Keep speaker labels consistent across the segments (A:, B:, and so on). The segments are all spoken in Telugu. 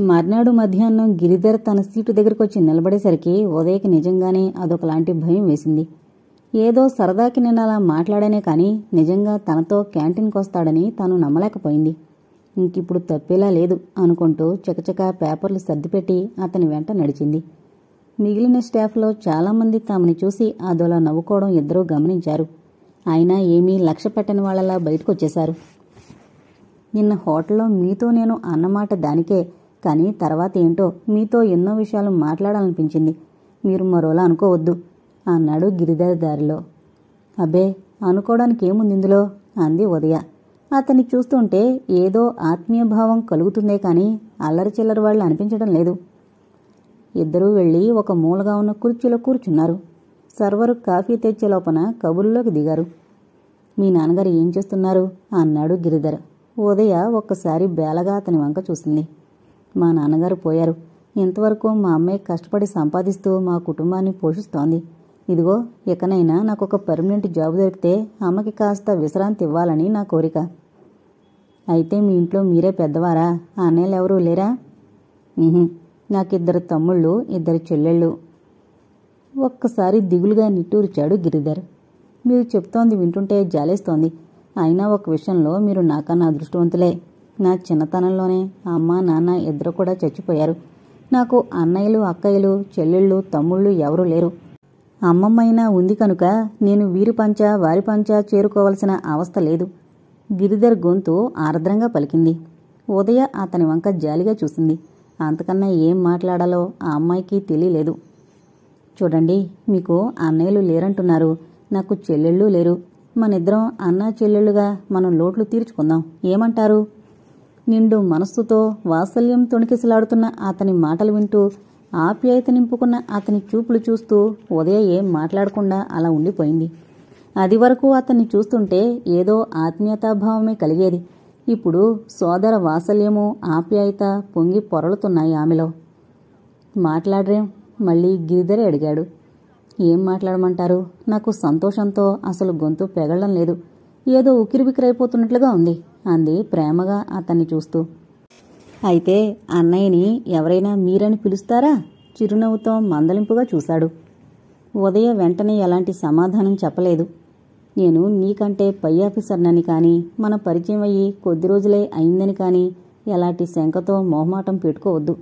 A: మర్నాడు మధ్యాహ్నం గిరిధర్ తన సీటు దగ్గరకొచ్చి నిలబడేసరికి ఉదయకి నిజంగానే అదొకలాంటి భయం వేసింది. ఏదో సరదాకి నిన్నలా మాట్లాడానే కాని నిజంగా తనతో క్యాంటీన్కొస్తాడని తాను నమ్మలేకపోయింది. ఇంకిప్పుడు తప్పేలా లేదు అనుకుంటూ చకచకా పేపర్లు సర్దిపెట్టి అతని వెంట నడిచింది. మిగిలిన స్టాఫ్లో చాలామంది తామని చూసి అదోలా నవ్వుకోవడం ఇద్దరూ గమనించారు. అయినా ఏమీ లక్ష్య పెట్టని వాళ్లలా బయటకొచ్చేశారు. నిన్న హోటల్లో మీతో నేను అన్నమాట దానికే, కానీ తర్వాత ఏంటో మీతో ఎన్నో విషయాలు మాట్లాడాలనిపించింది. మీరు మరోలా అనుకోవద్దు అన్నాడు గిరిధర్ దారిలో. అబ్బే, అనుకోవడానికి ఏముంది ఇందులో అంది ఉదయ. అతన్ని చూస్తుంటే ఏదో ఆత్మీయభావం కలుగుతుందే కాని అల్లరి చిల్లరి వాళ్ళు అనిపించడం లేదు. ఇద్దరూ వెళ్లి ఒక మూలగా ఉన్న కుర్చీలో కూర్చున్నారు. సర్వరు కాఫీ తెచ్చే లోపన కబుర్లోకి దిగారు. మీ నాన్నగారు ఏం చేస్తున్నారు అన్నాడు గిరిధర్. ఉదయ ఒక్కసారి బేలగా అతని వంక చూసింది. మా నాన్నగారు పోయారు. ఇంతవరకు మా అమ్మాయి కష్టపడి సంపాదిస్తూ మా కుటుంబాన్ని పోషిస్తోంది. ఇదిగో ఇకనైనా నాకొక పర్మనెంట్ జాబ్ దొరికితే అమ్మకి కాస్త విశ్రాంతి ఇవ్వాలని నా కోరిక. అయితే మీ ఇంట్లో మీరే పెద్దవారా? అన్నయ్యలెవరూ లేరా? నాకిద్దరు తమ్ముళ్ళు, ఇద్దరు చెల్లెళ్ళు. ఒక్కసారి దిగులుగా నిట్టూర్చాడు గిరిధర్. మీరు చెప్తోంది వింటుంటే జాలేస్తోంది. అయినా ఒక విషయంలో మీరు నాకన్నా అదృష్టవంతులే. నా చిన్నతనంలోనే అమ్మ నాన్న ఇద్దరు కూడా చచ్చిపోయారు. నాకు అన్నయ్యలు, అక్కయ్యలు, చెల్లెళ్ళు, తమ్ముళ్ళు ఎవరూ లేరు. అమ్మమ్మైనా ఉంది కనుక నేను వీరి పంచ వారి పంచ చేరుకోవలసిన అవస్థ లేదు. గిరిధర్ గొంతు ఆర్ద్రంగా పలికింది. ఉదయ అతని వంక జాలిగా చూసింది. అంతకన్నా ఏం మాట్లాడాలో ఆ అమ్మాయికి తెలియలేదు. చూడండి, మీకు అన్నయ్యలు లేరంటున్నారు, నాకు చెల్లెళ్ళు లేరు. మనిద్దరం అన్నా చెల్లెళ్ళుగా మనం లోట్లు తీర్చుకుందాం, ఏమంటారు? నిండు మనస్సుతో వాత్సల్యం తొణికిసలాడుతున్న అతని మాటలు వింటూ ఆప్యాయత నింపుకున్న అతని చూపులు చూస్తూ ఉదయ ఏం మాట్లాడకుండా అలా ఉండిపోయింది. అది వరకు అతన్ని చూస్తుంటే ఏదో ఆత్మీయతాభావమే కలిగేది. ఇప్పుడు సోదర వాత్సల్యము, ఆప్యాయత పొంగి పొరలుతున్నాయి ఆమెలో. మాట్లాడరేం? మళ్ళీ గిరిధరే అడిగాడు. ఏం మాట్లాడమంటారు? నాకు సంతోషంతో అసలు గొంతు పెగళ్డం లేదు. ఏదో ఉక్కిరిబిక్కిరైపోతున్నట్లుగా ఉంది అంది ప్రేమగా అతన్ని చూస్తూ. అయితే అన్నయ్యని ఎవరైనా మీరని పిలుస్తారా? చిరునవ్వుతో మందలింపుగా చూశాడు. ఉదయ వెంటనే ఎలాంటి సమాధానం చెప్పలేదు. నేను నీకంటే పై ఆఫీసర్నని కానీ మన పరిచయం అయ్యి కొద్ది రోజులే అయిందని కానీ ఎలాంటి శంకతో మొహమాటం పెట్టుకోవద్దు.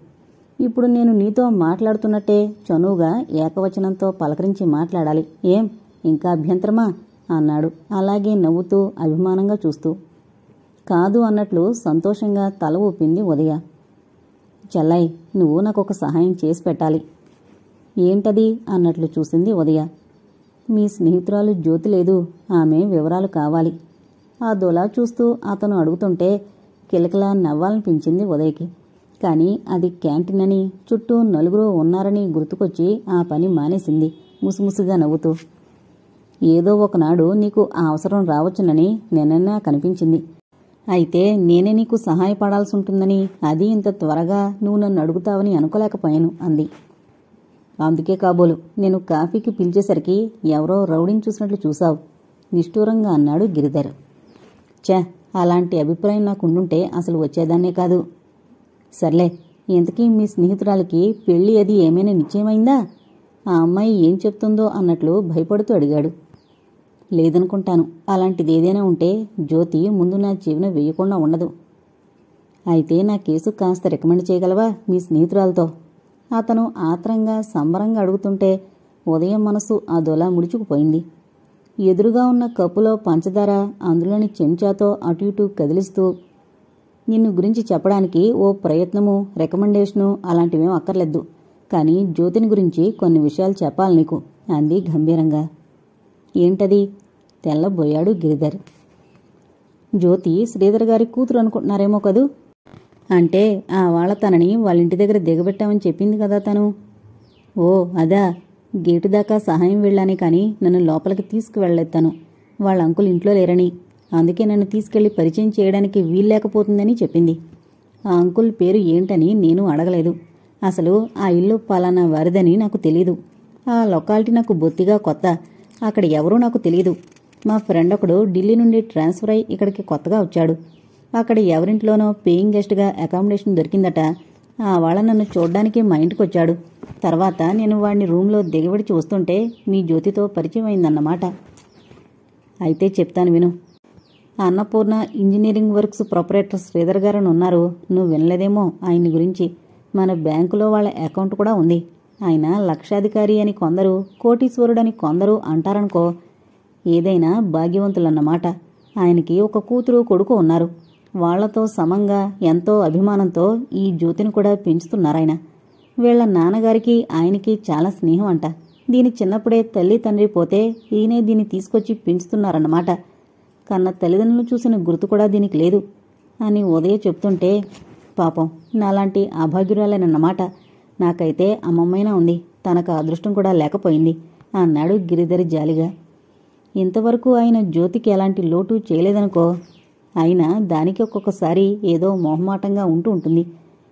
A: ఇప్పుడు నేను నీతో మాట్లాడుతున్నట్టే చనువుగా ఏకవచనంతో పలకరించి మాట్లాడాలి. ఏం ఇంకా అభ్యంతరమా అన్నాడు అలాగే నవ్వుతూ అభిమానంగా చూస్తూ. కాదు అన్నట్లు సంతోషంగా తల ఊపింది ఉదయ. చెల్లయ్, నువ్వు నాకొక సహాయం చేసి పెట్టాలి. ఏంటది అన్నట్లు చూసింది ఉదయ. మీ స్నేహితురాలు జ్యోతి లేదు, ఆమె వివరాలు కావాలి. ఆ దొలా చూస్తూ అతను అడుగుతుంటే కిలకిలా నవ్వాలనిపించింది ఉదయకి. కానీ అది క్యాంటీన్ అని, చుట్టూ నలుగురు ఉన్నారని గుర్తుకొచ్చి ఆ పని మానేసింది ముసుముసుగా నవ్వుతూ. ఏదో ఒకనాడు నీకు ఆ అవసరం రావచ్చునని నిన్ననే కనిపించింది. అయితే నేనే నీకు సహాయపడాల్సి ఉంటుందని, అది ఇంత త్వరగా నువ్వు నన్ను అడుగుతావని అనుకోలేకపోయాను అంది. అందుకే కాబోలు నేను కాఫీకి పిలిచేసరికి ఎవరో రౌడీని చూసినట్లు చూశావు నిష్ఠూరంగా అన్నాడు గిరిధర్. అలాంటి అభిప్రాయం నాకుండుంటే అసలు వచ్చేదాన్నే కాదు. సర్లే, ఇంతకీ మీ స్నేహితురాలికి పెళ్లి అది ఏమైనా నిశ్చయమైందా? ఆ అమ్మాయి ఏం చెప్తుందో అన్నట్లు భయపడుతూ అడిగాడు. లేదనుకుంటాను. అలాంటిదేదైనా ఉంటే జ్యోతి ముందు నా చెవిన వేయకుండా ఉండదు. అయితే నా కేసు కాస్త రికమెండ్ చేయగలవా మీ స్నేహితురాలతో? అతను ఆత్రంగా సంబరంగా అడుగుతుంటే ఉదయం మనసు అదోలా ముడుచుకుపోయింది. ఎదురుగా ఉన్న కప్పులో పంచదార అందులోని చెంచాతో అటు ఇటు కదిలిస్తూ, నిన్ను గురించి చెప్పడానికి ఓ ప్రయత్నము, రికమెండేషను అలాంటివేం అక్కర్లేదు. కానీ జ్యోతిని గురించి కొన్ని విషయాలు చెప్పాలి నీకు అంది గంభీరంగా. ఏంటది? తెల్లబోయాడు గిరిధర్. జ్యోతి శ్రీధర్ గారి కూతురు అనుకుంటున్నారేమో కదూ? అంటే ఆ వాళ్ళ తనని వాళ్ళింటి దగ్గర దిగబెట్టామని చెప్పింది కదా తను. ఓ అదా? గేటు దాకా సహాయం వెళ్ళానే కానీ నన్ను లోపలికి తీసుకువెళ్ళలేదు తను. వాళ్ళ అంకుల్ ఇంట్లో లేరని, అందుకే నన్ను తీసుకెళ్లి పరిచయం చేయడానికి వీల్లేకపోతుందని చెప్పింది. ఆ అంకుల్ పేరు ఏంటని నేను అడగలేదు. అసలు ఆ ఇల్లు పలానా వారిదని నాకు తెలీదు. ఆ లొకాలిటీ నాకు బొత్తిగా కొత్త. అక్కడ ఎవరూ నాకు తెలీదు. మా ఫ్రెండ్ ఒకడు ఢిల్లీ నుండి ట్రాన్స్ఫర్ అయి ఇక్కడికి కొత్తగా వచ్చాడు. అక్కడ ఎవరింట్లోనో పేయింగ్ గెస్ట్గా అకామిడేషన్ దొరికిందట. ఆ వాళ్ళ నన్ను చూడ్డానికి మా ఇంటికొచ్చాడు. తర్వాత నేను వాడిని రూంలో దిగబడి చూస్తుంటే మీ జ్యోతితో పరిచయం అయిందన్నమాట. అయితే చెప్తాను విను. Annapurna engineering works proprietor Sridhar గారని ఉన్నారు. నువ్వు వినలేదేమో ఆయన గురించి. మన బ్యాంకులో వాళ్ళ అకౌంట్ కూడా ఉంది. ఆయన లక్షాధికారి అని కొందరు, కోటీశ్వరుడని కొందరు అంటారనుకో. ఏదైనా భాగ్యవంతులన్నమాట. ఆయనకి ఒక కూతురు కొడుకు ఉన్నారు. వాళ్లతో సమంగా ఎంతో అభిమానంతో ఈ జ్యోతిని కూడా పెంచుతున్నారాయన. వీళ్ల నాన్నగారికి ఆయనకి చాలా స్నేహం అంట. దీని చిన్నప్పుడే తల్లి తండ్రి పోతే ఈయనే దీన్ని తీసుకొచ్చి పెంచుతున్నారన్నమాట. కన్న తల్లిదండ్రులు చూసిన గుర్తు కూడా దీనికి లేదు అని ఉదయ చెప్తుంటే, పాపం నాలాంటి అభాగ్యురాలేనన్నమాట. నాకైతే అమ్మమ్మైనా ఉంది, తనకు అదృష్టం కూడా లేకపోయింది అన్నాడు గిరిధర్ జాలిగా. ఇంతవరకు ఆయన జ్యోతికి ఎలాంటి లోటు చేయలేదనుకో. అయినా దానికి ఒక్కొక్కసారి ఏదో మొహమాటంగా ఉంటుంది.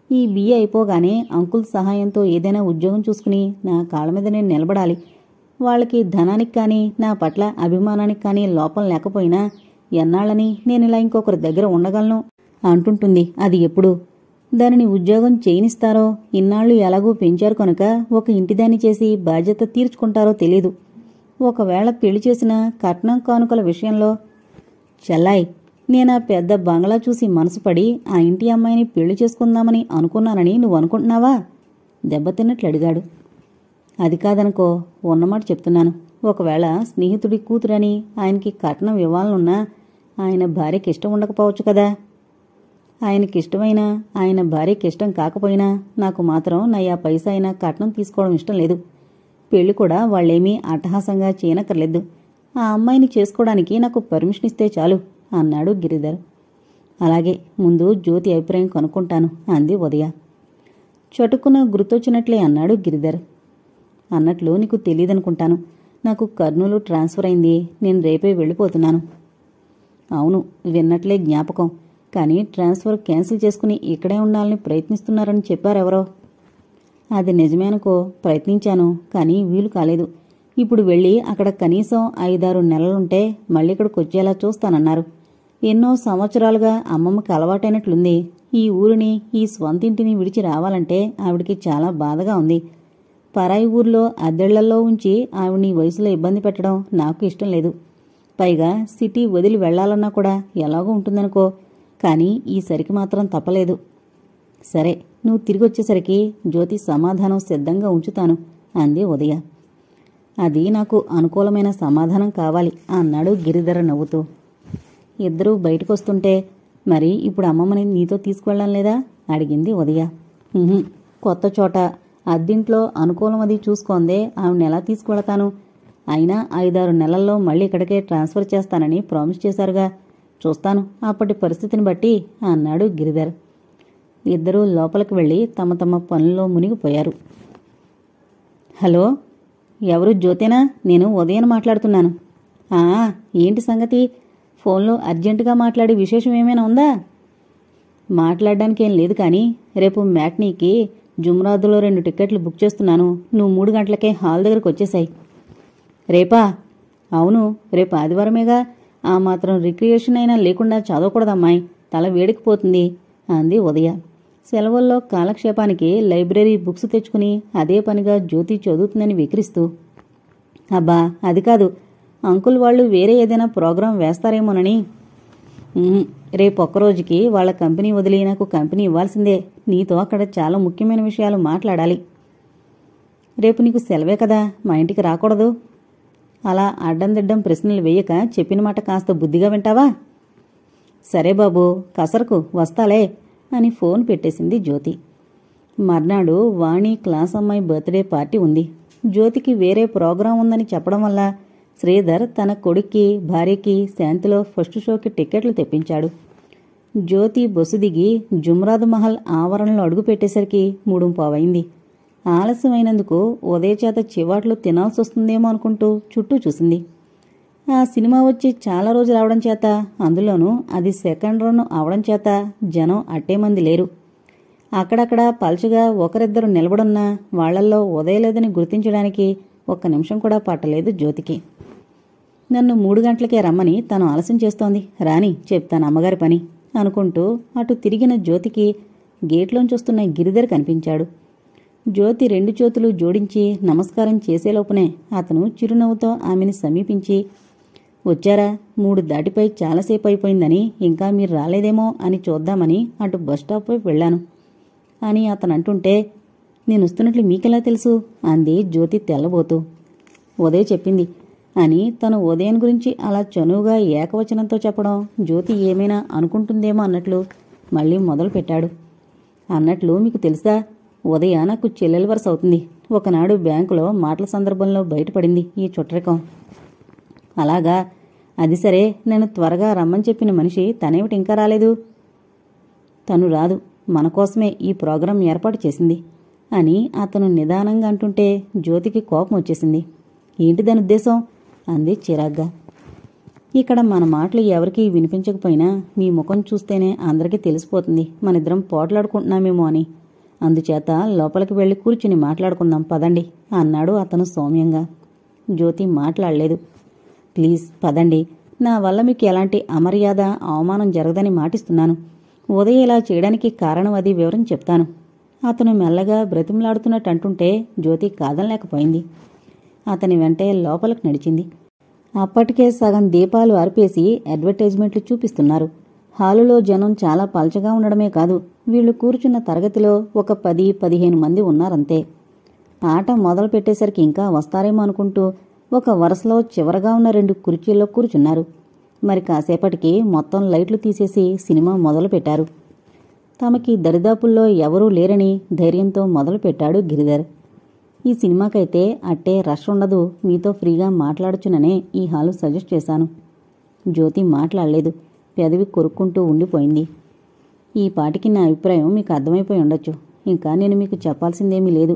A: ఈ బిఏ అయిపోగానే అంకుల్ సహాయంతో ఏదైనా ఉద్యోగం చూసుకుని నా కాళ్ళ మీద నేను నిలబడాలి. వాళ్ళకి ధనానికి కానీ నా పట్ల అభిమానానికి కానీ లోపం లేకపోయినా ఎన్నాళ్ళని నేనిలా ఇంకొకరి దగ్గర ఉండగలను అంటుంటుంది. అది ఎప్పుడు దానిని ఉద్యోగం చేయనిస్తారో, ఇన్నాళ్లు ఎలాగూ పెంచారు కనుక ఒక ఇంటిదాన్ని చేసి బాధ్యత తీర్చుకుంటారో తెలీదు. ఒకవేళ పెళ్లి చేసిన కట్నం కానుకల విషయంలో, చెల్లాయ్, నేనా పెద్ద బంగ్లా చూసి మనసుపడి ఆ ఇంటి అమ్మాయిని పెళ్లి చేసుకుందామని అనుకున్నానని నువ్వు అనుకుంటున్నావా? దెబ్బతిన్నట్లు అడిగాడు. అది కాదనుకో, ఉన్నమాట చెప్తున్నాను. ఒకవేళ స్నేహితుడి కూతురని ఆయనకి కట్నం ఇవ్వాలనున్నా ఆయన భార్యకి ఇష్టం ఉండకపోవచ్చు కదా. ఆయనకిష్టమైనా ఆయన భార్యకి ఇష్టం కాకపోయినా నాకు మాత్రం నయ్యా పైసా అయినా కట్నం తీసుకోవడం ఇష్టం లేదు. పెళ్లి కూడా వాళ్ళేమీ అట్టహాసంగా చేయనక్కర్లేదు. ఆ అమ్మాయిని చేసుకోవడానికి నాకు పర్మిషన్ ఇస్తే చాలు అన్నాడు గిరిధర్. అలాగే, ముందు జ్యోతి అభిప్రాయం కనుక్కుంటాను అంది ఉదయ. చటుక్కున గుర్తొచ్చినట్లే అన్నాడు గిరిధర్. అన్నట్లు నీకు తెలీదనుకుంటాను, నాకు కర్నూలు ట్రాన్స్ఫర్ అయింది. నేను రేపే వెళ్ళిపోతున్నాను. అవును, విన్నట్లే జ్ఞాపకం. కానీ ట్రాన్స్ఫర్ క్యాన్సిల్ చేసుకుని ఇక్కడే ఉండాలని ప్రయత్నిస్తున్నారని చెప్పారెవరో. అది నిజమేనుకో, ప్రయత్నించాను, కానీ వీలు కాలేదు. ఇప్పుడు వెళ్ళి అక్కడ కనీసం 5-6 నెలలుంటే మళ్ళీ ఇక్కడికి వచ్చేలా చూస్తానన్నారు. ఎన్నో సంవత్సరాలుగా అమ్మమ్మకి అలవాటైనట్లుంది. ఈ ఊరిని, ఈ స్వంతింటిని విడిచి రావాలంటే ఆవిడికి చాలా బాధగా ఉంది. పరాయి ఊర్లో అద్దెళ్లలో ఉంచి ఆవిడ్ని వయసులో ఇబ్బంది పెట్టడం నాకు ఇష్టం లేదు. పైగా సిటీ వదిలి వెళ్లాలన్నా కూడా ఎలాగో ఉంటుందనుకో. కానీ ఈసరికి మాత్రం తప్పలేదు. సరే, నువ్వు తిరిగొచ్చేసరికి జ్యోతి సమాధానం సిద్ధంగా ఉంచుతాను అంది ఉదయ. అది నాకు అనుకూలమైన సమాధానం కావాలి అన్నాడు గిరిధర నవ్వుతూ. ఇద్దరూ బయటకొస్తుంటే, మరి ఇప్పుడు అమ్మమ్మని నీతో తీసుకువెళ్ళం లేదా అడిగింది ఉదయ. కొత్త చోట అద్దింట్లో అనుకూలం అది చూసుకోందే ఆవిడని ఎలా తీసుకువెళతాను? అయినా 5-6 నెలల్లో మళ్ళీ ఇక్కడికే ట్రాన్స్ఫర్ చేస్తానని ప్రామిస్ చేశారుగా. చూస్తాను అప్పటి పరిస్థితిని బట్టి అన్నాడు గిరిధర్. ఇద్దరూ లోపలికి వెళ్లి తమ తమ పనుల్లో మునిగిపోయారు. హలో, ఎవరు? జ్యోతేనా? నేను ఉదయన మాట్లాడుతున్నాను. ఏంటి సంగతి? ఫోన్లో అర్జెంటుగా మాట్లాడే విశేషం ఏమైనా ఉందా? మాట్లాడడానికేం లేదు, కానీ రేపు మ్యాట్నీకి జుమ్రాదులో 2 టిక్కెట్లు బుక్ చేస్తున్నాను. నువ్వు 3 గంటలకే హాల్ దగ్గరకు వచ్చేసాయి. రేపా? అవును, రేపు ఆదివారమేగా. ఆ మాత్రం రిక్రియేషన్ అయినా లేకుండా చదవకూడదమ్మాయి, తల వేడికిపోతుంది అంది ఉదయ. సెలవుల్లో కాలక్షేపానికి లైబ్రరీ బుక్స్ తెచ్చుకుని అదే పనిగా జ్యోతి చదువుతుందని వికరిస్తూ. అబ్బా, అది కాదు, అంకుల్ వాళ్ళు వేరే ఏదైనా ప్రోగ్రాం వేస్తారేమోనని. రేపొక్కరోజుకి వాళ్ళ కంపెనీ వదిలి నాకు కంపెనీ ఇవ్వాల్సిందే. నీతో అక్కడ చాలా ముఖ్యమైన విషయాలు మాట్లాడాలి. రేపు నీకు సెలవే కదా, మా ఇంటికి రాకూడదు? అలా అడ్డం దిడ్డం ప్రశ్నలు వేయక చెప్పిన మాట కాస్త బుద్ధిగా వింటావా? సరే బాబు, కసరకు వస్తాలే అని ఫోన్ పెట్టేసింది జ్యోతి. మర్నాడు వాణి క్లాస్ అమ్మాయి బర్త్డే పార్టీ ఉంది. జ్యోతికి వేరే ప్రోగ్రాం ఉందని చెప్పడం వల్ల శ్రీధర్ తన కొడుక్కి, భార్యకి శాంతిలో ఫస్ట్ షోకి టిక్కెట్లు తెప్పించాడు. జ్యోతి బస్సు దిగి జుమ్రాద్ మహల్ ఆవరణలో అడుగుపెట్టేసరికి 3:15 ఆలస్యమైనందుకు ఉదయ చేత చివాట్లు తినాల్సొస్తుందేమో అనుకుంటూ చుట్టూ చూసింది. ఆ సినిమా వచ్చి చాలా రోజులు అవడం చేత, అందులోనూ అది సెకండ్ రన్ అవడం చేత జనం అట్టేమంది లేరు. అక్కడక్కడ పల్చగా ఒకరిద్దరు నిలబడున్నా వాళ్లల్లో ఉదయలేదని గుర్తించడానికి 1 నిమిషం కూడా పట్టలేదు జ్యోతికి. నన్ను 3 గంటలకే రమ్మని తను ఆలస్యం చేస్తోంది, రాని చెప్తాను అమ్మగారి పని అనుకుంటూ అటు తిరిగిన జ్యోతికి గేట్లోంచొస్తున్న గిరిధర్ కనిపించాడు. జ్యోతి 2 చేతులు జోడించి నమస్కారం చేసేలోపునే అతను చిరునవ్వుతో ఆమెని సమీపించి, వచ్చారా? 3 దాటిపై చాలాసేపు అయిపోయిందని ఇంకా మీరు రాలేదేమో అని చూద్దామని అటు బస్టాప్ వైపు వెళ్ళాను అని అతనంటుంటే, నేనొస్తున్నట్లు మీకెలా తెలుసు? అంది జ్యోతి తెల్లబోతూ. ఉదయ్ చెప్పింది అని తను ఉదయం గురించి అలా చనువుగా ఏకవచనంతో చెప్పడం జ్యోతి ఏమైనా అనుకుంటుందేమో అన్నట్లు మళ్ళీ మొదలుపెట్టాడు. అన్నట్లు మీకు తెలుసా, ఉదయ నాకు చెల్లెల వరుస అవుతుంది. ఒకనాడు బ్యాంకులో మాటల సందర్భంలో బయటపడింది ఈ చుట్టరికం. అలాగా, అది సరే, నేను త్వరగా రమ్మని చెప్పిన మనిషి తనేమిటి ఇంకా రాలేదు? తను రాదు, మన కోసమే ఈ ప్రోగ్రాం ఏర్పాటు చేసింది అని అతను నిదానంగా అంటుంటే జ్యోతికి కోపం వచ్చేసింది. ఏంటి దాని ఉద్దేశం? అంది చిరాగ్గా. ఇక్కడ మన మాటలు ఎవరికీ వినిపించకపోయినా మీ ముఖం చూస్తేనే అందరికీ తెలిసిపోతుంది మనిద్దరం పోట్లాడుకుంటున్నామేమో అని. అందుచేత లోపలికి వెళ్ళి కూర్చుని మాట్లాడుకుందాం పదండి అన్నాడు అతను సౌమ్యంగా. జ్యోతి మాట్లాడలేదు. ప్లీజ్ పదండి, నా వల్ల మీకు ఎలాంటి అమర్యాద అవమానం జరగదని మాటిస్తున్నాను. ఉదయం ఇలా చేయడానికి కారణం అది వివరం చెప్తాను. అతను మెల్లగా బ్రతిమలాడుతున్నట్టు అంటుంటే జ్యోతి కాదనలేకపోయింది. అతని వెంటే లోపలికి నడిచింది. అప్పటికే సగం దీపాలు ఆర్పేసి అడ్వర్టైజ్మెంట్లు చూపిస్తున్నారు. హాలులో జనం చాలా పల్చగా ఉండడమే కాదు, వీళ్లు కూర్చున్న తరగతిలో ఒక 10-15 మంది ఉన్నారంతే. ఆట మొదలు పెట్టేసరికి ఇంకా వస్తారేమో అనుకుంటూ ఒక వరుసలో చివరగా ఉన్న 2 కుర్చీల్లో కూర్చున్నారు. మరి కాసేపటికి మొత్తం లైట్లు తీసేసి సినిమా మొదలుపెట్టారు. తమకి దరిదాపుల్లో ఎవరూ లేరని ధైర్యంతో మొదలుపెట్టాడు గిరిధర్. ఈ సినిమాకైతే అట్టే రష్ ఉండదు, మీతో ఫ్రీగా మాట్లాడొచ్చుననే ఈ హాలు సజెస్ట్ చేశాను. జ్యోతి మాట్లాడలేదు, పెదవి కొరుక్కుంటూ ఉండిపోయింది. ఈ పాటికి నా అభిప్రాయం మీకు అర్థమైపోయి ఉండొచ్చు. ఇంకా నేను మీకు చెప్పాల్సిందేమీ లేదు.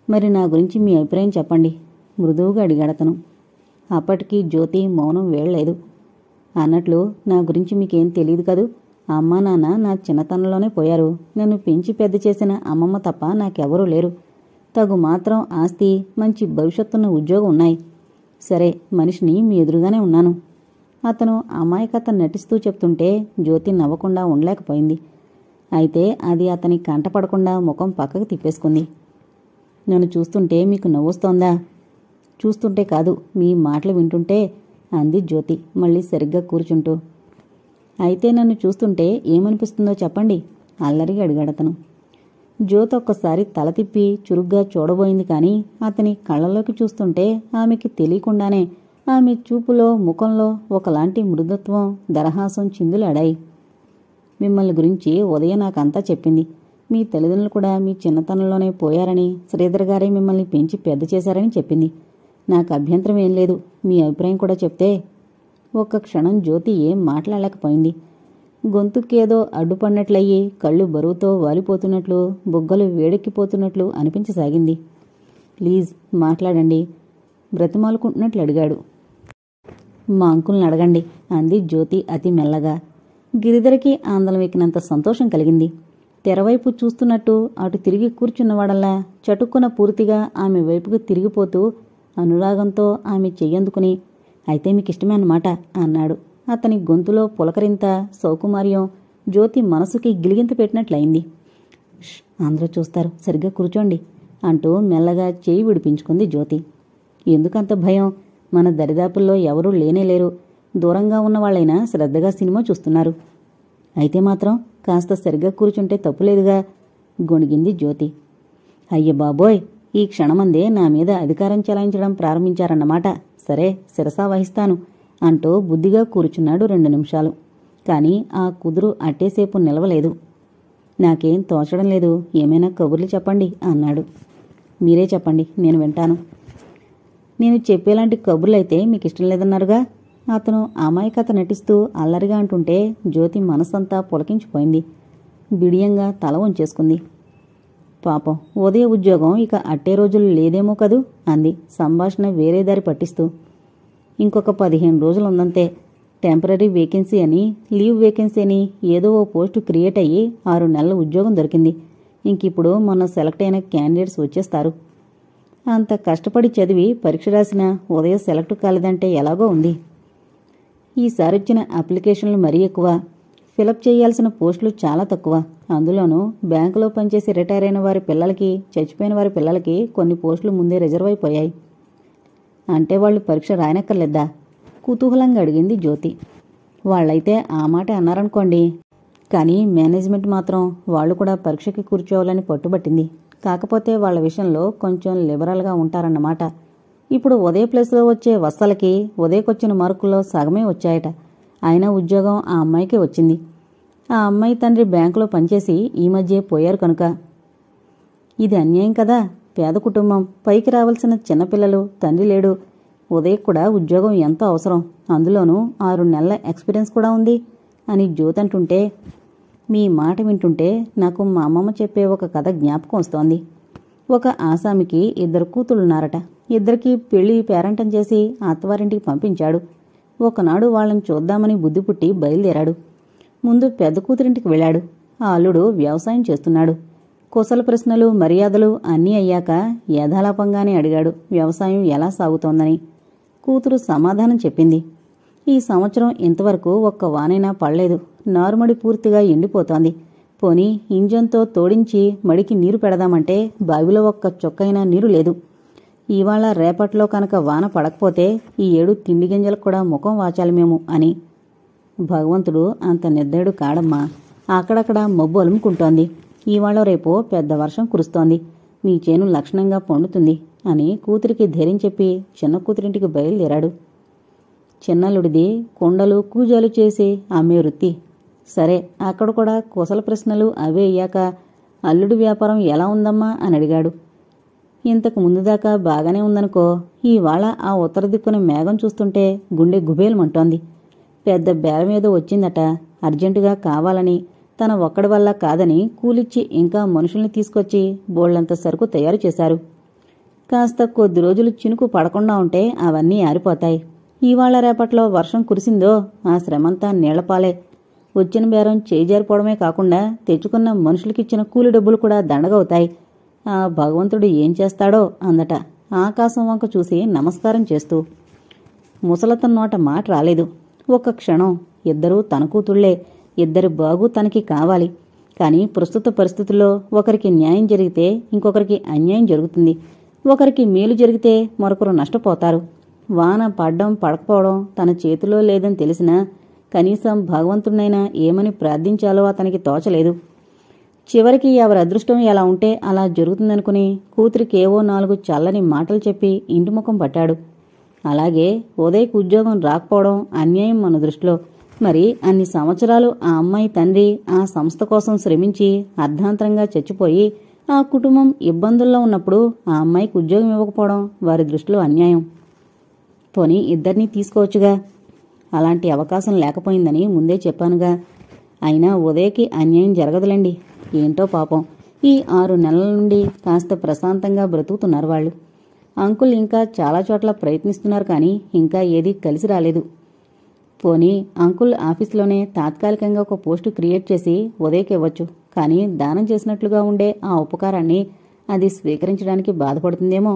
A: మరి నా గురించి మీ అభిప్రాయం చెప్పండి, మృదువుగా అడిగాడతను. అప్పటికి జ్యోతి మౌనం వేయలేదు. అన్నట్లు, నా గురించి మీకేం తెలియదు కదూ. అమ్మా నాన్న నా చిన్నతనంలోనే పోయారు. నన్ను పెంచి పెద్ద చేసిన అమ్మమ్మ తప్ప నాకెవరూ లేరు. తగు మాత్రం ఆస్తి, మంచి భవిష్యత్తున్న ఉద్యోగం ఉన్నాయి. సరే, మనిషిని మీ ఎదురుగానే ఉన్నాను. అతను అమాయకత నటిస్తూ చెప్తుంటే జ్యోతి నవ్వకుండా ఉండలేకపోయింది. అయితే అది అతని కంటపడకుండా ముఖం పక్కకు తిప్పేసుకుంది. నన్ను చూస్తుంటే మీకు నవ్వొస్తోందా? చూస్తుంటే కాదు, మీ మాటలు వింటుంటే అంది జ్యోతి మళ్ళీ సరిగ్గా కూర్చుంటూ. అయితే నన్ను చూస్తుంటే ఏమనిపిస్తుందో చెప్పండి అల్లరిగా అడిగాడతను. జ్యోతి ఒక్కసారి తల తిప్పి చురుగ్గా చూడబోయింది. కానీ అతని కళ్ళలోకి చూస్తుంటే ఆమెకి తెలియకుండానే ఆమె చూపులో ముఖంలో ఒకలాంటి మృదుత్వం, దరహాసం చిందులాడాయి. మిమ్మల్ని గురించి ఉదయం నాకంతా చెప్పింది. మీ తల్లిదండ్రులు కూడా మీ చిన్నతనంలోనే పోయారని, శ్రీధర్ గారే మిమ్మల్ని పెంచి పెద్ద చేశారని చెప్పింది. నాకు అభ్యంతరం ఏం లేదు, మీ అభిప్రాయం కూడా చెప్తే. ఒక్క క్షణం జ్యోతి ఏం మాట్లాడలేకపోయింది. గొంతుకేదో అడ్డుపడినట్లయి కళ్ళు బరువుతో వాలిపోతున్నట్లు, బుగ్గలు వేడెక్కిపోతున్నట్లు అనిపించసాగింది. ప్లీజ్ మాట్లాడండి బ్రతిమాలుకుంటున్నట్లు అడిగాడు. మా అంకుల్ని అడగండి అంది జ్యోతి అతి మెల్లగా. గిరిధర్కి ఆందోళన ఎక్కినంత సంతోషం కలిగింది. తెరవైపు చూస్తున్నట్టు అటు తిరిగి కూర్చున్నవాడల్లా చటుక్కున పూర్తిగా ఆమె వైపుకు తిరిగిపోతూ అనురాగంతో ఆమె చెయ్యందుకుని, అయితే మీకిష్టమే అన్నమాట అన్నాడు. అతని గొంతులో పులకరింత, సౌకుమార్యం జ్యోతి మనసుకి గిలిగింత పెట్టినట్లయింది. అందరూ చూస్తారు, సరిగ్గా కూర్చోండి అంటూ మెల్లగా చేయి విడిపించుకుంది జ్యోతి. ఎందుకంత భయం? మన దరిదాపుల్లో ఎవరూ లేనేలేరు. దూరంగా ఉన్నవాళ్లైనా శ్రద్ధగా సినిమా చూస్తున్నారు. అయితే మాత్రం కాస్త సరిగ్గా కూర్చుంటే తప్పులేదుగా గొణిగింది జ్యోతి. అయ్య బాబోయ్, ఈ క్షణమందే నా మీద అధికారం చెలాయించడం ప్రారంభించారన్నమాట. సరే, శిరసా వహిస్తాను అంటూ బుద్ధిగా కూర్చున్నాడు 2 నిమిషాలు. కానీ ఆ కుదురు అట్టేసేపు నిలవలేదు. నాకేం తోచడం లేదు, ఏమైనా కబుర్లు చెప్పండి అన్నాడు. మీరే చెప్పండి, నేను వింటాను. నేను చెప్పేలాంటి కబుర్లైతే మీకు ఇష్టం లేదన్నారుగా. అతను అమాయకత నటిస్తూ అల్లరిగా అంటుంటే జ్యోతి మనసంతా పులకించిపోయింది. బిడియంగా తల వంచేసుకుంది. పాపం, ఉదయ ఉద్యోగం ఇక అట్టే రోజులు లేదేమో కదూ అంది సంభాషణ వేరే దారి పట్టిస్తూ. ఇంకొక 15 రోజులుందంతే. టెంపరీ వేకెన్సీ అని, లీవ్ వేకెన్సీ అని ఏదో ఓ పోస్టు క్రియేట్ అయ్యి 6 నెలల ఉద్యోగం దొరికింది. ఇంకిప్పుడు మొన్న సెలెక్ట్ అయిన క్యాండిడేట్స్ వచ్చేస్తారు. అంత కష్టపడి చదివి పరీక్ష రాసిన ఉదయం సెలెక్ట్ కాలేదంటే ఎలాగో ఉంది. ఈసారొచ్చిన అప్లికేషన్లు మరీ ఎక్కువ. ఫిలప్ చేయాల్సిన పోస్టులు చాలా తక్కువ. అందులోనూ బ్యాంకులో పనిచేసి రిటైర్ అయిన వారి పిల్లలకి, చచ్చిపోయిన వారి పిల్లలకి కొన్ని పోస్టులు ముందే రిజర్వ్ అయిపోయాయి. అంటే వాళ్ళు పరీక్ష రాయనక్కర్లేదా? కుతూహలంగా అడిగింది జ్యోతి. వాళ్ళైతే ఆ మాట అన్నారనుకోండి. కానీ మేనేజ్మెంట్ మాత్రం వాళ్ళు కూడా పరీక్షకి కూర్చోవాలని పట్టుబట్టింది. కాకపోతే వాళ్ళ విషయంలో కొంచెం లిబరల్గా ఉంటారన్నమాట. ఇప్పుడు ఉదయ ప్లేస్లో వచ్చే వత్సలకి ఉదయకొచ్చిన మార్కుల్లో సగమే వచ్చాయట. అయినా ఉద్యోగం ఆ అమ్మాయికే వచ్చింది. ఆ అమ్మాయి తండ్రి బ్యాంకులో పనిచేసి ఈ మధ్యే పోయారు కనుక. ఇది అన్యాయం కదా. పేద కుటుంబం, పైకి రావాల్సిన చిన్నపిల్లలు, తండ్రి లేడు. ఉదయ్ కూడా ఉద్యోగం ఎంతో అవసరం. అందులోనూ 6 నెలల ఎక్స్పీరియన్స్ కూడా ఉంది అని జ్యోతి అంటుంటే, మీ మాట వింటుంటే నాకు మా అమ్మమ్మ చెప్పే ఒక కథ జ్ఞాపకం వస్తోంది. ఒక ఆసామికి 2 కూతుళ్ళున్నారట. 2కి పెళ్లి పేరంటం చేసి అత్తవారింటికి పంపించాడు. ఒకనాడు వాళ్ళని చూద్దామని బుద్ధి పుట్టి బయలుదేరాడు. ముందు పెద్ద కూతురింటికి వెళ్ళాడు. ఆ అల్లుడు వ్యవసాయం చేస్తున్నాడు. కుశల ప్రశ్నలు, మర్యాదలు అన్నీ అయ్యాక యథాలాపంగానే అడిగాడు వ్యవసాయం ఎలా సాగుతోందని. కూతురు సమాధానం చెప్పింది. ఈ సంవత్సరం ఇంతవరకు ఒక్క వానైనా పడలేదు. నారుమడి పూర్తిగా ఎండిపోతోంది. పోనీ ఇంజన్తో తోడించి మడికి నీరు పెడదామంటే బావిలో ఒక్క చొక్కైనా నీరు లేదు. ఇవాళ రేపట్లో కనుక వాన పడకపోతే ఈ ఏడు తిండి గింజలకు కూడా ముఖం వాచాలి మేము అని. భగవంతుడు అంత నిర్దయుడు కాడమ్మా. అక్కడక్కడ మబ్బు అలుముకుంటోంది. ఇవాళ రేపో పెద్ద వర్షం కురుస్తోంది. మీ చేను లక్షణంగా పండుతుంది అని కూతురికి ధైర్యం చెప్పి చిన్న కూతురింటికి బయలుదేరాడు. చిన్నల్లుడిది కొండలు కూజాలు చేసి అమ్మే వృత్తి. సరే, అక్కడ కూడా కుశల ప్రశ్నలు అవే అయ్యాక అల్లుడి వ్యాపారం ఎలా ఉందమ్మా అని అడిగాడు. ఇంతకు ముందుదాకా బాగానే ఉందనుకో. ఇవాళ ఆ ఉత్తర దిక్కున మేఘం చూస్తుంటే గుండె గుబేలమంటోంది. పెద్ద బేరమేదో వచ్చిందట. అర్జెంటుగా కావాలని, తన ఒక్కడి వల్ల కాదని కూలిచ్చి ఇంకా మనుషుల్ని తీసుకొచ్చి బోళ్లంత సరుకు తయారు చేశారు. కాస్త కొద్ది రోజులు చినుకు పడకుండా ఉంటే అవన్నీ ఆరిపోతాయి. ఇవాళ రేపట్లో వర్షం కురిసిందో ఆ శ్రమంతా నీళ్లపాలే. వచ్చిన బేరం చేజారిపోవడమే కాకుండా తెచ్చుకున్న మనుషులకిచ్చిన కూలి డబ్బులు కూడా దండగవుతాయి. ఆ భగవంతుడు ఏం చేస్తాడో అందట ఆకాశం వంక చూసి నమస్కారం చేస్తూ. ముసలతన్ నోట మాట రాలేదు. ఒక్క క్షణం 2 తన కూతుళ్లే, 2 బాగు తనకి కావాలి. కానీ ప్రస్తుత పరిస్థితుల్లో ఒకరికి న్యాయం జరిగితే ఇంకొకరికి అన్యాయం జరుగుతుంది. ఒకరికి మేలు జరిగితే మరొకరు నష్టపోతారు. వాన పడ్డం పడకపోవడం తన చేతిలో లేదని తెలిసినా కనీసం భగవంతుడినైనా ఏమని ప్రార్థించాలో అతనికి తోచలేదు. చివరికి ఎవరి అదృష్టం ఎలా ఉంటే అలా జరుగుతుందనుకుని కూతురికేవో 4 చల్లని మాటలు చెప్పి ఇంటిముఖం పట్టాడు. అలాగే ఉదయ్కి ఉద్యోగం రాకపోవడం అన్యాయం మన దృష్టిలో. మరి అన్ని సంవత్సరాలు ఆ అమ్మాయి తండ్రి ఆ సంస్థ కోసం శ్రమించి అర్ధాంతరంగా చచ్చిపోయి ఆ కుటుంబం ఇబ్బందుల్లో ఉన్నప్పుడు ఆ అమ్మాయికి ఉద్యోగం ఇవ్వకపోవడం వారి దృష్టిలో అన్యాయం. పోనీ 2ని తీసుకోవచ్చుగా. అలాంటి అవకాశం లేకపోయిందని ముందే చెప్పానుగా. అయినా ఉదయ్కి అన్యాయం జరగదులేండి. ఏంటో పాపం ఈ 6 నెలల నుండి కాస్త ప్రశాంతంగా బ్రతుకుతున్నారు వాళ్ళు. అంకుల్ ఇంకా చాలా చోట్ల ప్రయత్నిస్తున్నారు కానీ ఇంకా ఏదీ కలిసి రాలేదు. పోనీ అంకుల్ ఆఫీస్లోనే తాత్కాలికంగా ఒక పోస్టు క్రియేట్ చేసి ఉదయ్కి ఇవ్వచ్చు. కానీ దానం చేసినట్లుగా ఉండే ఆ ఉపకారాన్ని అది స్వీకరించడానికి బాధపడుతుందేమో.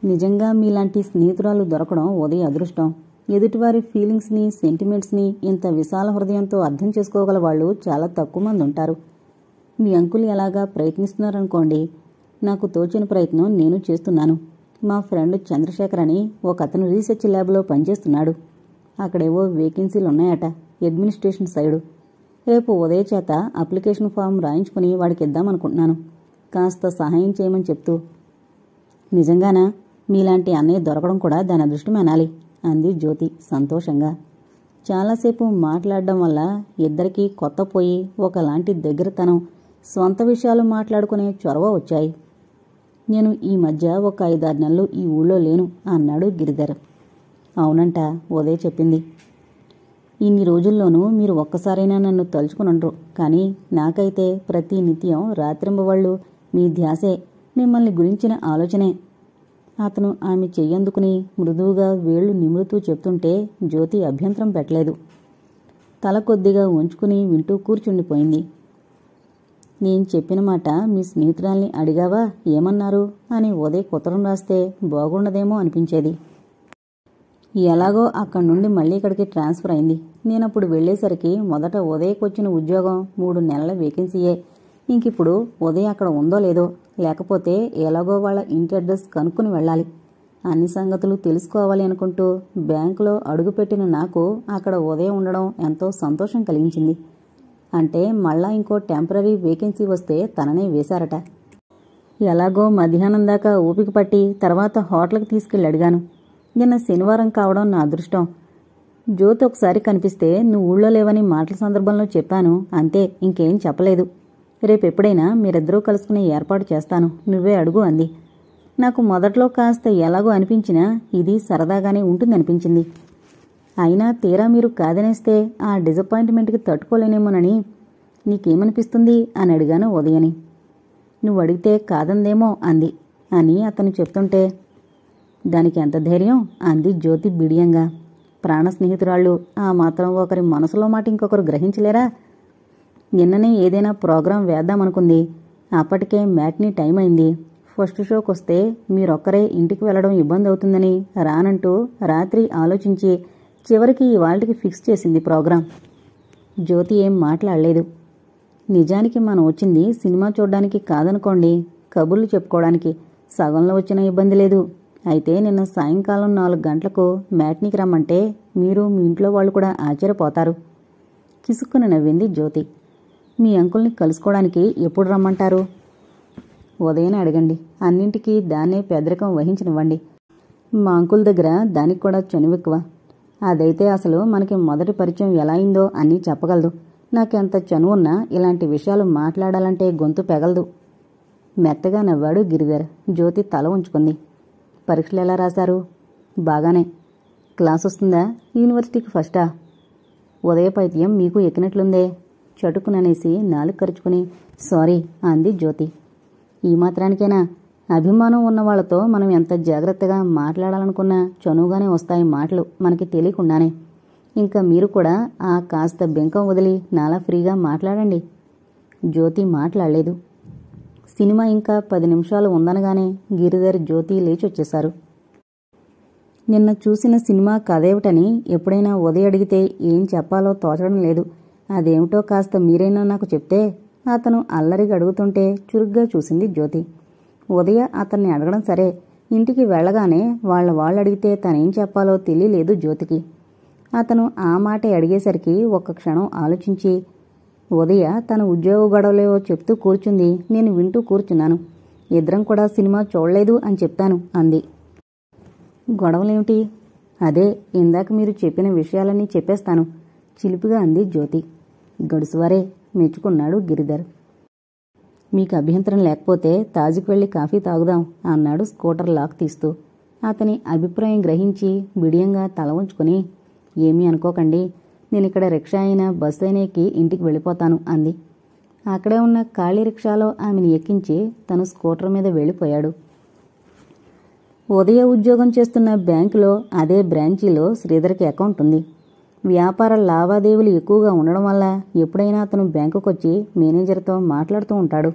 A: నిజంగా మీలాంటి స్నేహితురాలు దొరకడం ఉదయ్ అదృష్టం. ఎదుటివారి ఫీలింగ్స్ని, సెంటిమెంట్స్ని ఇంత విశాల హృదయంతో అర్థం చేసుకోగల వాళ్ళు చాలా తక్కువ మంది ఉంటారు. మీ అంకుల్ ఎలాగా ప్రయత్నిస్తున్నారనుకోండి. నాకు తోచిన ప్రయత్నం నేను చేస్తున్నాను. మా ఫ్రెండ్ చంద్రశేఖర్ అని ఒక అతను రీసెర్చ్ ల్యాబ్లో పనిచేస్తున్నాడు. అక్కడేవో వేకెన్సీలు ఉన్నాయట అడ్మినిస్ట్రేషన్ సైడు. రేపు ఉదయ్ చేత అప్లికేషన్ ఫామ్ రాయించుకుని వాడికి ఇద్దామనుకుంటున్నాను. కాస్త సహాయం చేయమని చెప్తూ. నిజంగానా? మీలాంటి అన్నయ్య దొరకడం కూడా దాని అదృష్టం అనాలి అంది జ్యోతి సంతోషంగా. చాలాసేపు మాట్లాడడం వల్ల ఇద్దరికీ కొత్త పోయి ఒకలాంటి దగ్గరతనం, స్వంత విషయాలు మాట్లాడుకునే చొరవ వచ్చాయి. నేను ఈ మధ్య ఒక 5-6 నెలలు ఈ ఊళ్ళో లేను అన్నాడు గిరిధర్. అవునంట, ఉదయ్ చెప్పింది. ఇన్ని రోజుల్లోనూ మీరు ఒక్కసారైనా నన్ను తలుచుకునుండ్రు. కానీ నాకైతే ప్రతి నిత్యం రాత్రింబవళ్ళు మీ ధ్యాసే, మిమ్మల్ని గురించిన ఆలోచనే. అతను ఆమె చెయ్యందుకుని మృదువుగా వేళ్లు నిమురుతూ చెప్తుంటే జ్యోతి అభ్యంతరం పెట్టలేదు. తల కొద్దిగా ఉంచుకుని వింటూ కూర్చుండిపోయింది. నేను చెప్పిన మాట మీ స్నేహితురాల్ని అడిగావా? ఏమన్నారు అని ఉదయ్ ఉత్తరం రాస్తే బాగుండదేమో అనిపించేది. ఎలాగో అక్కడి నుండి మళ్ళీ ఇక్కడికి ట్రాన్స్ఫర్ అయింది. నేనప్పుడు వెళ్లేసరికి మొదట ఉదయకొచ్చిన ఉద్యోగం 3 నెలల వేకెన్సీయే. ఇంకిప్పుడు ఉదయ అక్కడ ఉందో లేదో, లేకపోతే ఎలాగో వాళ్ళ ఇంటి అడ్రస్ కనుక్కుని వెళ్ళాలి. అన్ని సంగతులు తెలుసుకోవాలి అనుకుంటూ బ్యాంకులో అడుగుపెట్టిన నాకు అక్కడ ఉదయం ఉండడం ఎంతో సంతోషం కలిగించింది. అంటే మళ్ళా ఇంకో టెంపరరీ వేకెన్సీ వస్తే తననే వేశారట. ఎలాగో మధ్యాహ్నం దాకా ఓపిక పట్టి తర్వాత హోటల్కి తీసుకెళ్ళి అడిగాను. నిన్న శనివారం కావడం నా అదృష్టం. జ్యోతి ఒకసారి కనిపిస్తే నువ్వు ఊళ్ళో లేవని మాటల సందర్భంలో చెప్పాను, అంతే, ఇంకేం చెప్పలేదు. రేపెప్పుడైనా మీరిద్దరూ కలుసుకునే ఏర్పాటు చేస్తాను, నువ్వే అడుగు అంది. నాకు మొదట్లో కాస్త ఎలాగో అనిపించినా ఇది సరదాగానే ఉంటుందనిపించింది. అయినా తీరా మీరు కాదనేస్తే ఆ డిసప్పాయింట్మెంట్కి తట్టుకోలేనేమోనని. నీకేమనిపిస్తుంది అని అడిగాను ఉదయని. నువ్వు అడిగితే కాదందేమో అంది అని అతను చెప్తుంటే, దానికి ఎంత ధైర్యం అంది జ్యోతి బిడియంగా. ప్రాణ స్నేహితురాళ్ళు ఆ మాత్రం ఒకరి మనసులో మాట ఇంకొకరు గ్రహించలేరా? నిన్ననే ఏదైనా ప్రోగ్రాం వేద్దామనుకుంది. అప్పటికే మ్యాట్నీ టైం అయింది. ఫస్ట్ షోకి వస్తే మీరొక్కరే ఇంటికి వెళ్లడం ఇబ్బంది అవుతుందని రానంటూ రాత్రి ఆలోచించి చివరికి ఇవాళ్టికి ఫిక్స్ చేసింది ప్రోగ్రాం. జ్యోతి ఏం మాట్లాడలేదు. నిజానికి మనం వచ్చింది సినిమా చూడ్డానికి కాదనుకోండి, కబుర్లు చెప్పుకోవడానికి. సగంలో వచ్చిన ఇబ్బంది లేదు. అయితే నిన్న సాయంకాలం 4 గంటలకు మ్యాట్నీకి రమ్మంటే మీరు మీ ఇంట్లో వాళ్ళు కూడా ఆశ్చర్యపోతారు. కిసుక్కున నవ్వింది జ్యోతి. మీ అంకుల్ని కలుసుకోవడానికి ఎప్పుడు రమ్మంటారు? ఉదయనే అడగండి. అన్నింటికీ దాన్నే పెద్దరికం వహించనివ్వండి. మా అంకుల్ దగ్గర దానికి కూడా చనువెక్కువ. అదైతే అసలు మనకి మొదటి పరిచయం ఎలా అయిందో అన్నీ చెప్పగలదు. నాకెంత చనువున్నా ఇలాంటి విషయాలు మాట్లాడాలంటే గొంతు పెగలదు. మెత్తగా నవ్వాడు గిరిధర్. జ్యోతి తల ఉంచుకుంది. పరీక్షలు ఎలా రాశారు? బాగానే. క్లాస్ వస్తుందా? యూనివర్సిటీకి ఫస్టా? ఉదయపైత్యం మీకు ఎక్కినట్లుందే. చటుకుననేసి నాలుగు కరుచుకుని సారీ అంది జ్యోతి. ఈ మాత్రానికేనా? అభిమానం ఉన్నవాళ్లతో మనం ఎంత జాగ్రత్తగా మాట్లాడాలనుకున్నా చనువుగానే వస్తాయి మాటలు, మనకి తెలియకుండానే. ఇంకా మీరు కూడా ఆ కాస్త బెంకం వదిలి నాలా ఫ్రీగా మాట్లాడండి. జ్యోతి మాట్లాడలేదు. సినిమా ఇంకా 10 నిమిషాలు ఉందనగానే గిరిధర్, జ్యోతి లేచొచ్చేశారు. నిన్న చూసిన సినిమా కదేమిటని ఎప్పుడైనా ఉదయ్ అడిగితే ఏం చెప్పాలో తోచడం లేదు. అదేమిటో కాస్త మీరైనా నాకు చెప్తే. అతను అల్లరిగా అడుగుతుంటే చురుగ్గా చూసింది జ్యోతి. ఉదయ అతన్ని అడగడం సరే, ఇంటికి వెళ్లగానే వాళ్ళు అడిగితే తనేం చెప్పాలో తెలియలేదు జ్యోతికి. అతను ఆ మాటే అడిగేసరికి ఒక్క క్షణం ఆలోచించి, ఉదయ తన ఉద్యోగ గొడవలేవో చెప్తూ కూర్చుంది. నేను వింటూ కూర్చున్నాను. ఇద్దరం కూడా సినిమా చూడలేదు అని చెప్తాను అంది. గొడవలేమిటి? అదే ఇందాక మీరు చెప్పిన విషయాలన్నీ చెప్పేస్తాను చిలిపిగా అంది జ్యోతి. గడుసువారే మెచ్చుకున్నాడు గిరిధర్. మీకు అభ్యంతరం లేకపోతే తాజుకు వెళ్లి కాఫీ తాగుదాం అన్నాడు స్కూటర్ లాక్ తీస్తూ. అతని అభిప్రాయం గ్రహించి బిడియంగా తల ఉంచుకుని, ఏమీ అనుకోకండి, నేనిక్కడ రిక్షా అయినా బస్సు అయినా ఎక్కి ఇంటికి వెళ్ళిపోతాను అంది. అక్కడే ఉన్న ఖాళీ రిక్షాలో ఆమెను ఎక్కించి తను స్కూటర్ మీద వెళ్ళిపోయాడు. ఉదయ ఉద్యోగం చేస్తున్న బ్యాంకులో అదే బ్రాంచీలో శ్రీధర్కి అకౌంట్ ఉంది. వ్యాపార లావాదేవీలు ఎక్కువగా ఉండడం వల్ల ఎప్పుడైనా అతను బ్యాంకుకొచ్చి మేనేజర్తో మాట్లాడుతూ ఉంటాడు.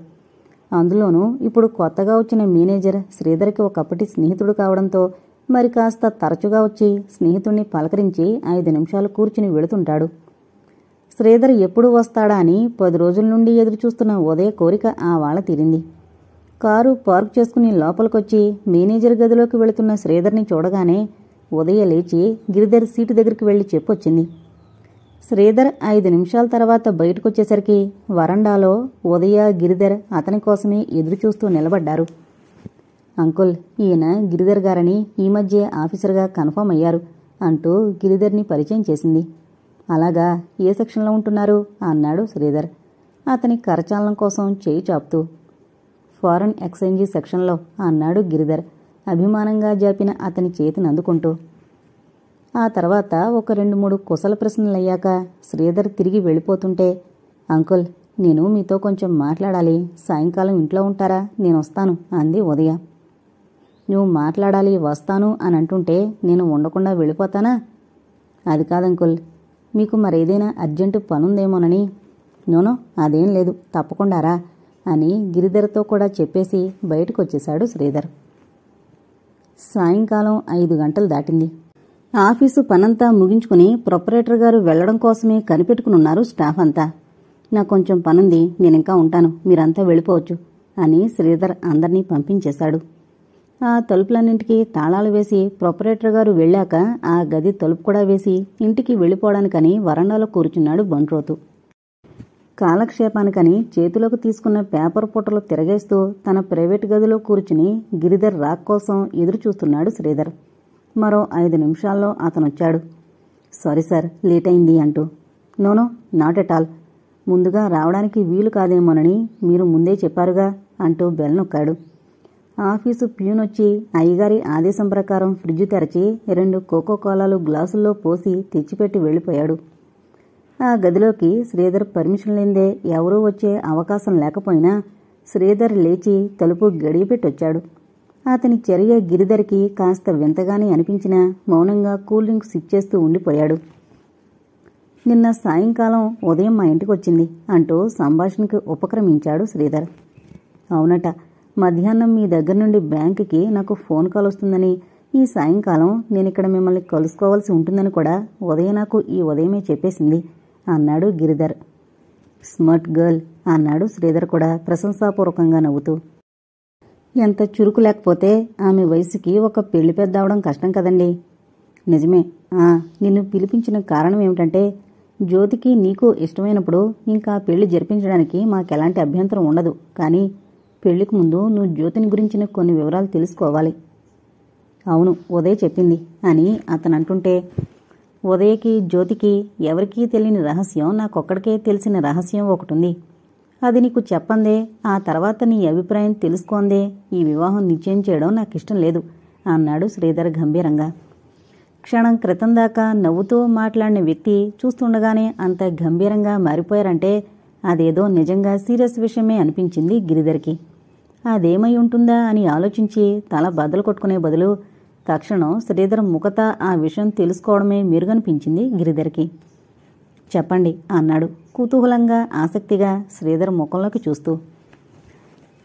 A: అందులోనూ ఇప్పుడు కొత్తగా వచ్చిన మేనేజర్ శ్రీధర్కి ఒకప్పటి స్నేహితుడు కావడంతో మరి కాస్త తరచుగా వచ్చి స్నేహితుణ్ణి పలకరించి 5 నిమిషాలు కూర్చుని వెళుతుంటాడు. శ్రీధర్ ఎప్పుడు వస్తాడా అని 10 రోజుల నుండి ఎదురుచూస్తున్న ఉదయ కోరిక ఆ వాళ తీరింది. కారు పార్క్ చేసుకుని లోపలికొచ్చి మేనేజర్ గదిలోకి వెళుతున్న శ్రీధర్ని చూడగానే ఉదయ లేచి గిరిధర్ సీటు దగ్గరికి వెళ్లి చెప్పొచ్చింది. శ్రీధర్ 5 నిమిషాల తర్వాత బయటకొచ్చేసరికి వరండాలో ఉదయ, గిరిధర్ అతని కోసమే ఎదురుచూస్తూ నిలబడ్డారు. అంకుల్, ఈయన గిరిధర్ గారని ఈ మధ్య ఆఫీసర్గా కన్ఫర్మ్ అయ్యారు అంటూ గిరిధర్ని పరిచయం చేసింది. అలాగా, ఏ సెక్షన్లో ఉంటున్నారు అన్నాడు శ్రీధర్ అతని కరచాలనం కోసం చేయి చాపుతూ. ఫారెన్ ఎక్స్చేంజీ సెక్షన్లో అన్నాడు గిరిధర్ అభిమానంగా జాపిన అతని చేతిని అందుకుంటూ. ఆ తర్వాత ఒక 2-3 కుశల ప్రశ్నలయ్యాక శ్రీధర్ తిరిగి వెళ్ళిపోతుంటే, అంకుల్, నేను మీతో కొంచెం మాట్లాడాలి, సాయంకాలం ఇంట్లో ఉంటారా? నేనొస్తాను అంది ఉదయ. నువ్వు మాట్లాడాలి వస్తాను అని అంటుంటే నేను ఉండకుండా వెళ్ళిపోతానా? అది కాదంకుల్, మీకు మరేదైనా అర్జెంటు పనుందేమోనని. నోనో, అదేం లేదు, తప్పకుండా రా అని గిరిధర్తో కూడా చెప్పేసి బయటకొచ్చేశాడు శ్రీధర్. సాయంకాలం 5 గంటలు దాటింది. ఆఫీసు పనంతా ముగించుకుని ప్రొపరేటర్ గారు వెళ్లడం కోసమే కనిపెట్టుకునున్నారు స్టాఫ్ అంతా. నాకు కొంచెం పనుంది, నేనింకా ఉంటాను, మీరంతా వెళ్ళిపోవచ్చు అని శ్రీధర్ అందర్నీ పంపించేశాడు. ఆ తలుపులన్నింటికీ తాళాలు వేసి ప్రొపరేటర్ గారు వెళ్ళాక ఆ గది తలుపు కూడా వేసి ఇంటికి వెళ్ళిపోవడానికని వరండాలో కూర్చున్నాడు బంట్రోతు. కాలక్షేపానికని చేతిలోకి తీసుకున్న పేపర్ పుటలు తిరగేస్తూ తన ప్రైవేట్ గదిలో కూర్చుని గిరిధర్ రాక్ కోసం ఎదురుచూస్తున్నాడు శ్రీధర్. మరో 5 నిమిషాల్లో అతనొచ్చాడు. సారీ సార్, లేట్ అయింది అంటూ. No no, not at all. ముందుగా రావడానికి వీలు కాదేమోనని మీరు ముందే చెప్పారుగా అంటూ బెల్ నొక్కాడు. ఆఫీసు ప్యూనొచ్చి అయ్యగారి ఆదేశం ప్రకారం ఫ్రిడ్జ్ తెరచి 2 కోకోకోలాలు గ్లాసుల్లో పోసి తెచ్చిపెట్టి వెళ్ళిపోయాడు. ఆ గదిలోకి శ్రీధర్ పర్మిషన్ లేందే ఎవరూ వచ్చే అవకాశం లేకపోయినా శ్రీధర్ లేచి తలుపు గడియపెట్టొచ్చాడు. అతని చర్య గిరిధర్కి కాస్త వింతగానే అనిపించినా మౌనంగా కూల్ డ్రింక్ సిప్ చేస్తూ ఉండిపోయాడు. నిన్న సాయంకాలం ఉదయం మా ఇంటికొచ్చింది అంటూ సంభాషణకి ఉపక్రమించాడు శ్రీధర్. అవునట, మధ్యాహ్నం మీ దగ్గర నుండి బ్యాంకుకి నాకు ఫోన్ కాల్ వస్తుందని, ఈ సాయంకాలం నేనిక్కడ మిమ్మల్ని కలుసుకోవాల్సి ఉంటుందని కూడా ఉదయం నాకు ఈ ఉదయమే చెప్పేసింది అన్నాడు గిరిధర్. స్మార్ట్ గర్ల్ అన్నాడు శ్రీధర్ కూడా ప్రశంసాపూర్వకంగా నవ్వుతూ. ఎంత చురుకు లేకపోతే ఆమె వయసుకి ఒక పెళ్లి పెద్దవడం కష్టం కదండి. నిజమే. నిన్ను పిలిపించిన కారణం ఏమిటంటే జ్యోతికి నీకు ఇష్టమైనప్పుడు ఇంకా పెళ్లి జరిపించడానికి మాకెలాంటి అభ్యంతరం ఉండదు, కానీ పెళ్లికి ముందు నువ్వు జ్యోతిని గురించిన కొన్ని వివరాలు తెలుసుకోవాలి. అవును, ఉదయ్ చెప్పింది అని అతనంటుంటే, ఉదయ్కి జ్యోతికి ఎవరికీ తెలియని రహస్యం నాకొక్కడికే తెలిసిన రహస్యం ఒకటుంది. అది నీకు చెప్పందే, ఆ తర్వాత నీ అభిప్రాయం తెలుసుకోందే ఈ వివాహం నిశ్చయం చేయడం నాకిష్టం లేదు అన్నాడు శ్రీధర్ గంభీరంగా. క్షణం క్రితం దాకా నవ్వుతూ మాట్లాడిన వ్యక్తి చూస్తుండగానే అంత గంభీరంగా మారిపోయారంటే అదేదో నిజంగా సీరియస్ విషయమే అనిపించింది గిరిధర్కి. అదేమై ఉంటుందా అని ఆలోచించి తల బద్దలు కొట్టుకునే బదులు తక్షణం శ్రీధర్ ముఖత ఆ విషయం తెలుసుకోవడమే మెరుగనిపించింది గిరిధర్కి. చెప్పండి అన్నాడు కుతూహలంగా ఆసక్తిగా శ్రీధర్ ముఖంలోకి చూస్తూ.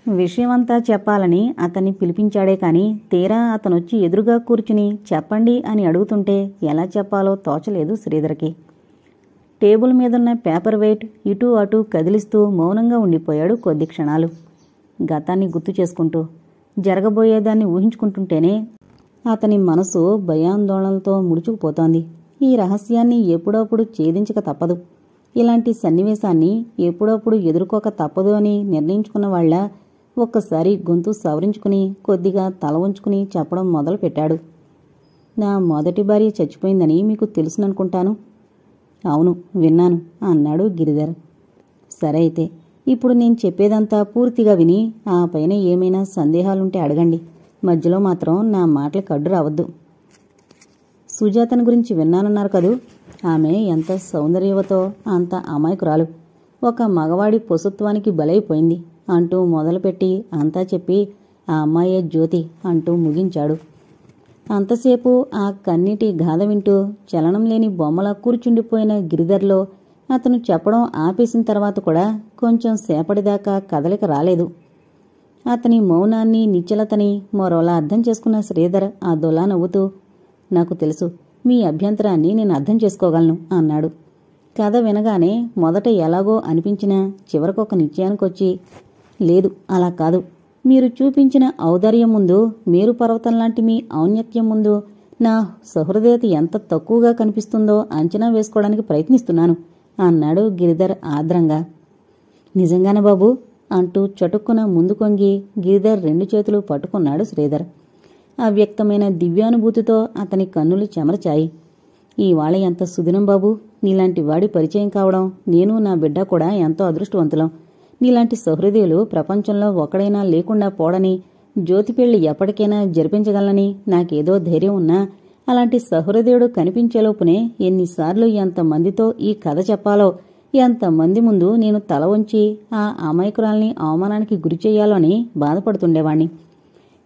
A: విషయమంతా చెప్పాలని అతన్ని పిలిపించాడే కాని తీరా అతనొచ్చి ఎదురుగా కూర్చుని చెప్పండి అని అడుగుతుంటే ఎలా చెప్పాలో తోచలేదు శ్రీధర్కి. టేబుల్ మీదున్న పేపర్ వెయిట్ ఇటూ అటూ కదిలిస్తూ మౌనంగా ఉండిపోయాడు కొద్ది క్షణాలు. గతాన్ని గుర్తు చేసుకుంటూ జరగబోయేదాన్ని ఊహించుకుంటుంటేనే అతని మనసు భయాందోళనలతో ముడుచుకుపోతోంది. ఈ రహస్యాన్ని ఎప్పుడప్పుడు ఛేదించక తప్పదు, ఇలాంటి సన్నివేశాన్ని ఎప్పుడప్పుడు ఎదుర్కోక తప్పదు అని నిర్ణయించుకున్న వాళ్ళ ఒక్కసారి గొంతు సవరించుకుని కొద్దిగా తల ఉంచుకుని చెప్పడం మొదలుపెట్టాడు. నా మొదటి భార్య చచ్చిపోయిందని మీకు తెలుసుననుకుంటాను. అవును, విన్నాను అన్నాడు గిరిధర్. సరే అయితే ఇప్పుడు నేను చెప్పేదంతా పూర్తిగా విని ఆ పైన ఏమైనా సందేహాలుంటే అడగండి. మధ్యలో మాత్రం నా మాటలకు అడ్డు రావద్దు. సుజాతని గురించి విన్నానన్నారు కదూ, ఆమె ఎంత సౌందర్యవతో అంత అమాయకురాలు, ఒక మగవాడి పొసుత్వానికి బలైపోయింది అంటూ మొదలుపెట్టి అంతా చెప్పి ఆ అమ్మాయే జ్యోతి అంటూ ముగించాడు. అంతసేపు ఆ కన్నీటి గాథ వింటూ చలనం లేని బొమ్మలా కూర్చుండిపోయిన గిరిధర్లో అతను చెప్పడం ఆపేసిన తర్వాత కూడా కొంచెం సేపటిదాకా కదలిక రాలేదు. అతని మౌనాన్ని నిశ్చలతని మరోలా అర్థం చేసుకున్న శ్రీధర్ అదోలా నవ్వుతూ, నాకు తెలుసు, మీ అభ్యంతరాన్ని నేను అర్థం చేసుకోగలను అన్నాడు. కథ వినగానే మొదట ఎలాగో అనిపించినా చివరికొక నిశ్చయానికొచ్చి, లేదు అలా కాదు, మీరు చూపించిన ఔదార్యం ముందు, మేరు పర్వతం లాంటి మీ ఔన్నత్యం ముందు నా సహృదయత ఎంత తక్కువగా కనిపిస్తుందో అంచనా వేసుకోవడానికి ప్రయత్నిస్తున్నాను అన్నాడు గిరిధర్ ఆర్ద్రంగా. నిజంగానే బాబు అంటూ చటుక్కున ముందు కొంగి గిరిధర్ 2 చేతులు పట్టుకున్నాడు శ్రీధర్. అవ్యక్తమైన దివ్యానుభూతితో అతని కన్నులు చెమరచాయి. ఈవాళ ఎంత సుదినం బాబు, నీలాంటి వాడి పరిచయం కావడం నేను నా బిడ్డ కూడా ఎంతో అదృష్టవంతులం. నీలాంటి సహృదయులు ప్రపంచంలో ఒకడైనా లేకుండా పోడని, జ్యోతి పెళ్లి ఎప్పటికైనా జరిపించగలనని నాకేదో ధైర్యం ఉన్నా అలాంటి సహృదయుడు కనిపించేలోపునే ఎన్నిసార్లు ఎంతమందితో ఈ కథ చెప్పాలో, ఎంతమంది ముందు నేను తల వంచి ఆ అమాయకురాల్ని అవమానానికి గురిచెయ్యాలో అని బాధపడుతుండేవాణ్ణి.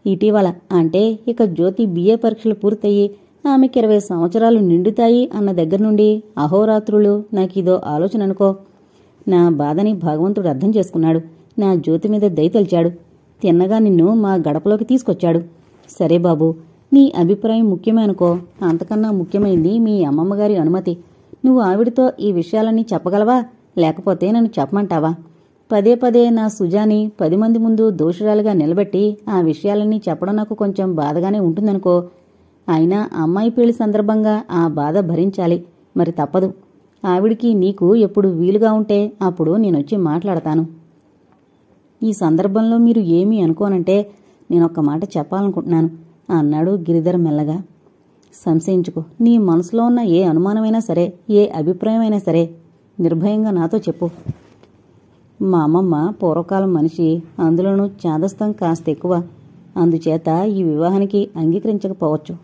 A: ఇటీవల అంటే ఇక జ్యోతి BA పరీక్షలు పూర్తయి ఆమెకి 20 సంవత్సరాలు నిండుతాయి అన్న దగ్గర నుండి అహోరాత్రులు నాకిదో ఆలోచన అనుకో. నా బాధని భగవంతుడు అర్థం చేసుకున్నాడు, నా జ్యోతి మీద దయ తలిచాడు, తిన్నగా నిన్ను మా గడపలోకి తీసుకొచ్చాడు. సరే బాబు, నీ అభిప్రాయం ముఖ్యమే అనుకో. అంతకన్నా ముఖ్యమైంది మీ అమ్మమ్మగారి అనుమతి. నువ్వు ఆవిడతో ఈ విషయాలన్నీ చెప్పగలవా, లేకపోతే నన్ను చెప్పమంటావా? పదే పదే నా సుజాని 10 మంది ముందు దోషురాలుగా నిలబెట్టి ఆ విషయాలన్నీ చెప్పడం నాకు కొంచెం బాధగానే ఉంటుందనుకో. అయినా అమ్మాయి పెళ్లి సందర్భంగా ఆ బాధ భరించాలి, మరి తప్పదు. ఆవిడికి నీకు ఎప్పుడు వీలుగా ఉంటే అప్పుడు నేనొచ్చి మాట్లాడతాను. ఈ సందర్భంలో మీరు ఏమీ అనుకోనంటే నేనొక్క మాట చెప్పాలనుకుంటున్నాను అన్నాడు గిరిధర్ మెల్లగా. సంశయించుకో. నీ మనసులో ఉన్న ఏ అనుమానమైనా సరే, ఏ అభిప్రాయమైనా సరే నిర్భయంగా నాతో చెప్పు. మా అమ్మమ్మ పూర్వకాలం మనిషి, అందులోనూ చాదస్తం కాస్త ఎక్కువ. అందుచేత ఈ వివాహానికి అంగీకరించకపోవచ్చు.